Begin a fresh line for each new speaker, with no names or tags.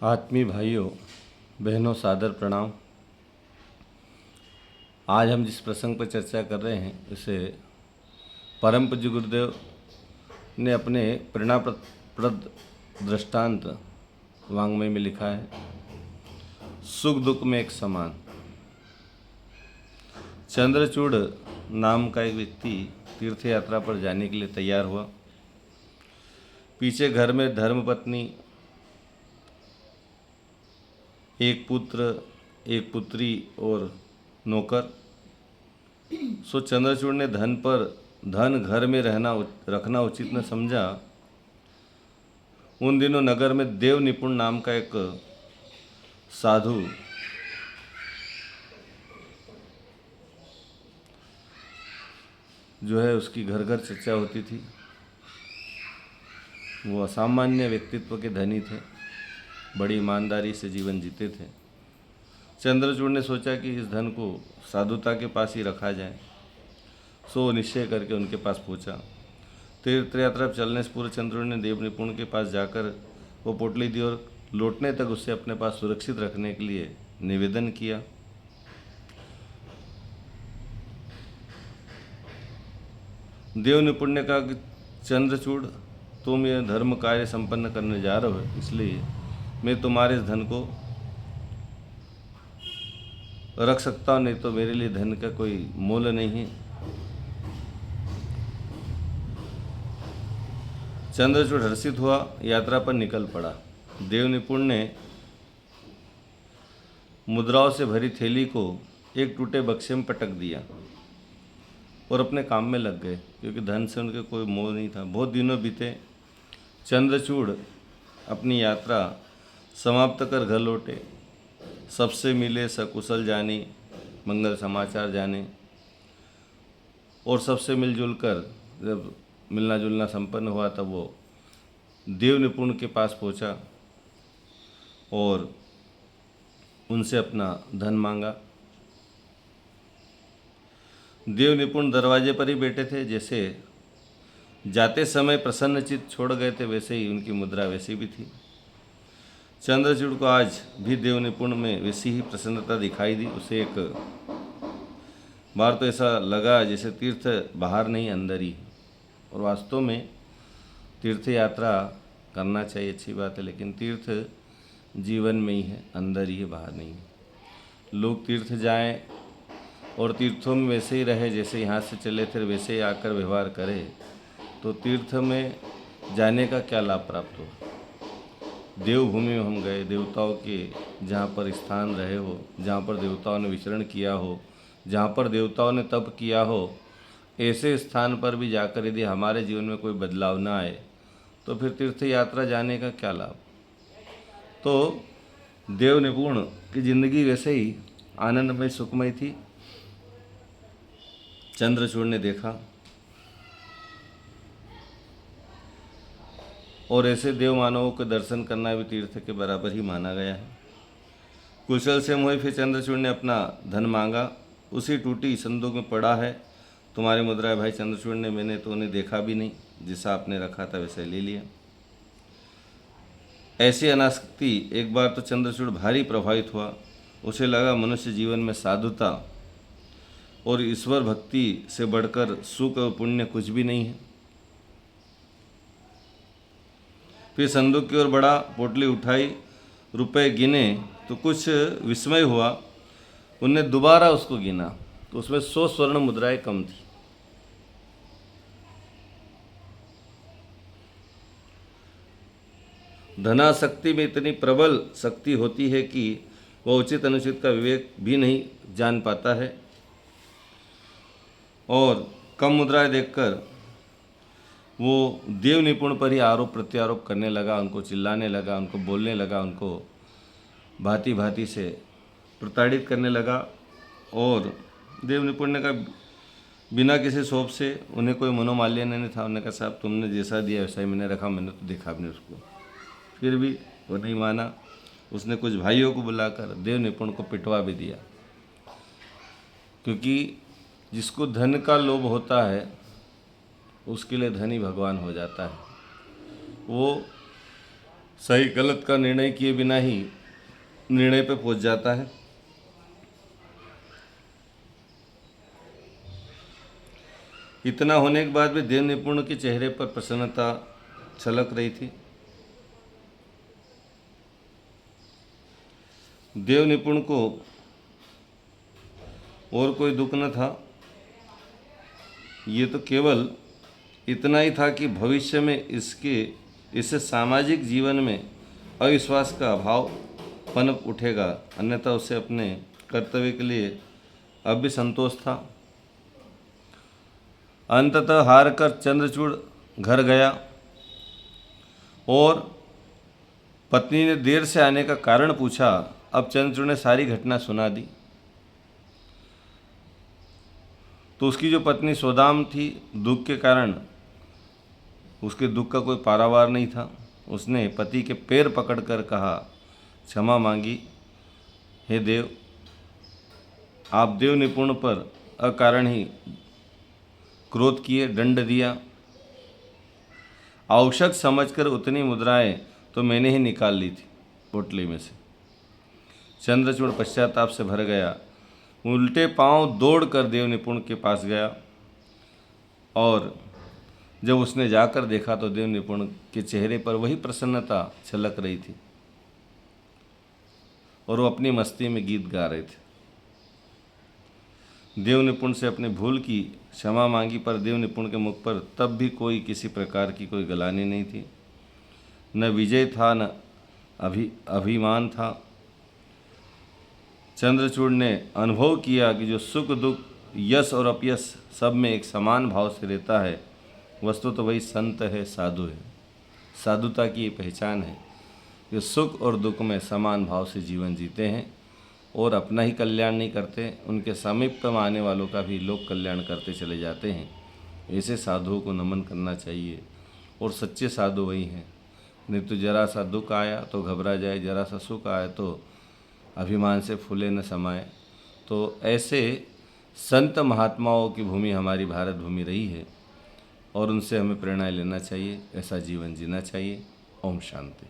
आत्मीय भाइयों बहनों, सादर प्रणाम। आज हम जिस प्रसंग पर चर्चा कर रहे हैं उसे परम पूज्य गुरुदेव ने अपने प्रेरणाप्रद दृष्टांत वांग्मय में लिखा है। सुख दुख में एक समान। चंद्रचूड़ नाम का एक व्यक्ति तीर्थ यात्रा पर जाने के लिए तैयार हुआ। पीछे घर में धर्मपत्नी, एक पुत्र, एक पुत्री और नौकर। सो चंद्रचूड़ ने धन घर में रखना उचित न समझा। उन दिनों नगर में देव निपुण नाम का एक साधु जो है उसकी घर घर चर्चा होती थी। वो असामान्य व्यक्तित्व के धनी थे, बड़ी ईमानदारी से जीवन जीते थे। चंद्रचूड़ ने सोचा कि इस धन को साधुता के पास ही रखा जाए। सो निश्चय करके उनके पास पहुंचा। तीर्थ यात्रा चलने से पूर्व चंद्रचूड़ ने देव निपुण के पास जाकर वो पोटली दी और लौटने तक उसे अपने पास सुरक्षित रखने के लिए निवेदन किया। देव निपुण ने कहा कि चंद्रचूड़, तुम यह धर्म कार्य संपन्न करने जा रहे हो, इसलिए मैं तुम्हारे इस धन को रख सकता हूँ, नहीं तो मेरे लिए धन का कोई मोल नहीं है। चंद्रचूड़ हर्षित हुआ, यात्रा पर निकल पड़ा। देव निपुण ने मुद्राओं से भरी थैली को एक टूटे बक्से में पटक दिया और अपने काम में लग गए, क्योंकि धन से उनके कोई मोह नहीं था। बहुत दिनों बीते। चंद्रचूड़ अपनी यात्रा समाप्त कर घर लौटे। सबसे मिले, सकुशल जाने, मंगल समाचार जाने और सबसे मिलजुल कर जब मिलना जुलना संपन्न हुआ तब वो देव निपुण के पास पहुंचा और उनसे अपना धन मांगा। देव निपुण दरवाजे पर ही बैठे थे। जैसे जाते समय प्रसन्नचित्त छोड़ गए थे, वैसे ही उनकी मुद्रा वैसी भी थी। चंद्रचूड़ को आज भी देव निपुण में वैसी ही प्रसन्नता दिखाई दी। उसे एक बार तो ऐसा लगा जैसे तीर्थ बाहर नहीं अंदर ही। और वास्तव में तीर्थ यात्रा करना चाहिए, अच्छी बात है, लेकिन तीर्थ जीवन में ही है, अंदर ही है, बाहर नहीं है। लोग तीर्थ जाएं और तीर्थों में वैसे ही रहे जैसे यहाँ से चले थे, वैसे ही आकर व्यवहार करें, तो तीर्थ में जाने का क्या लाभ प्राप्त हो। देवभूमि में हम गए, देवताओं के जहाँ पर स्थान रहे हो, जहाँ पर देवताओं ने विचरण किया हो, जहाँ पर देवताओं ने तप किया हो, ऐसे स्थान पर भी जाकर यदि हमारे जीवन में कोई बदलाव ना आए तो फिर तीर्थ यात्रा जाने का क्या लाभ। तो देव निपुण की जिंदगी वैसे ही आनंदमय सुखमय थी। चंद्रचूड़ ने देखा और ऐसे देव मानवों के दर्शन करना भी तीर्थ के बराबर ही माना गया है। कुशल से मोहि फिर चंद्रचूड़ ने अपना धन मांगा। उसी टूटी संदूक में पड़ा है तुम्हारी मुद्रा है भाई चंद्रचूड़ ने, मैंने तो उन्हें देखा भी नहीं, जैसा आपने रखा था वैसे ले लिया। ऐसी अनासक्ति एक बार तो चंद्रचूड़ भारी प्रभावित हुआ। उसे लगा मनुष्य जीवन में साधुता और ईश्वर भक्ति से बढ़कर सुख और पुण्य कुछ भी नहीं है। फिर संदूक की ओर बढ़ा, पोटली उठाई, रुपए गिने तो कुछ विस्मय हुआ। उनने दोबारा उसको गिना तो उसमें 100 स्वर्ण मुद्राएं कम थी। धनाशक्ति में इतनी प्रबल शक्ति होती है कि वह उचित अनुचित का विवेक भी नहीं जान पाता है और कम मुद्राएं देखकर वो देव निपुण पर ही आरोप प्रत्यारोप करने लगा, उनको चिल्लाने लगा, उनको बोलने लगा, उनको भांति भांति से प्रताड़ित करने लगा। और देव निपुण ने कहा बिना किसी शोभ से, उन्हें कोई मनोमाल्य नहीं था। उन्होंने कहा साहब तुमने जैसा दिया वैसा ही मैंने रखा, मैंने तो देखा भी नहीं उसको। फिर भी वो नहीं माना। उसने कुछ भाइयों को बुलाकर देव निपुण को पिटवा भी दिया, क्योंकि जिसको धन का लोभ होता है उसके लिए धन ही भगवान हो जाता है। वो सही गलत का निर्णय किए बिना ही निर्णय पे पहुंच जाता है। इतना होने के बाद भी देव निपुण के चेहरे पर प्रसन्नता छलक रही थी। देव निपुण को और कोई दुख न था। ये तो केवल इतना ही था कि भविष्य में इससे सामाजिक जीवन में अविश्वास का अभाव पनप उठेगा, अन्यथा उसे अपने कर्तव्य के लिए अब भी संतोष था। अंततः हार कर चंद्रचूड़ घर गया और पत्नी ने देर से आने का कारण पूछा। अब चंद्रचूड़ ने सारी घटना सुना दी। तो उसकी जो पत्नी सोदाम थी, दुख के कारण उसके दुख का कोई पारावार नहीं था। उसने पति के पैर पकड़कर कहा, क्षमा मांगी, हे देव, आप देव निपुण पर अकारण ही क्रोध किए, दंड दिया। आवश्यक समझकर उतनी मुद्राएं तो मैंने ही निकाल ली थी पोटली में से। चंद्रचूड़ पश्चाताप से भर गया, उल्टे पांव दौड़कर देव निपुण के पास गया और जब उसने जाकर देखा तो देव निपुण के चेहरे पर वही प्रसन्नता छलक रही थी और वो अपनी मस्ती में गीत गा रहे थे। देव निपुण से अपनी भूल की क्षमा मांगी, पर देव निपुण के मुख पर तब भी कोई किसी प्रकार की कोई गलानी नहीं थी। न विजय था, न अभिमान था। चंद्रचूड़ ने अनुभव किया कि जो सुख दुख, यश और अपयश सब में एक समान भाव से रहता है, वस्तु तो वही संत है, साधु है। साधुता की ये पहचान है कि सुख और दुख में समान भाव से जीवन जीते हैं और अपना ही कल्याण नहीं करते, उनके समीप में आने वालों का भी लोग कल्याण करते चले जाते हैं। ऐसे साधुओं को नमन करना चाहिए और सच्चे साधु वही हैं। नहीं तो जरा सा दुख आया तो घबरा जाए, जरा सा सुख आया तो अभिमान से फूले न समाए। तो ऐसे संत महात्माओं की भूमि हमारी भारत भूमि रही है और उनसे हमें प्रेरणा लेना चाहिए, ऐसा जीवन जीना चाहिए। ओम शांति।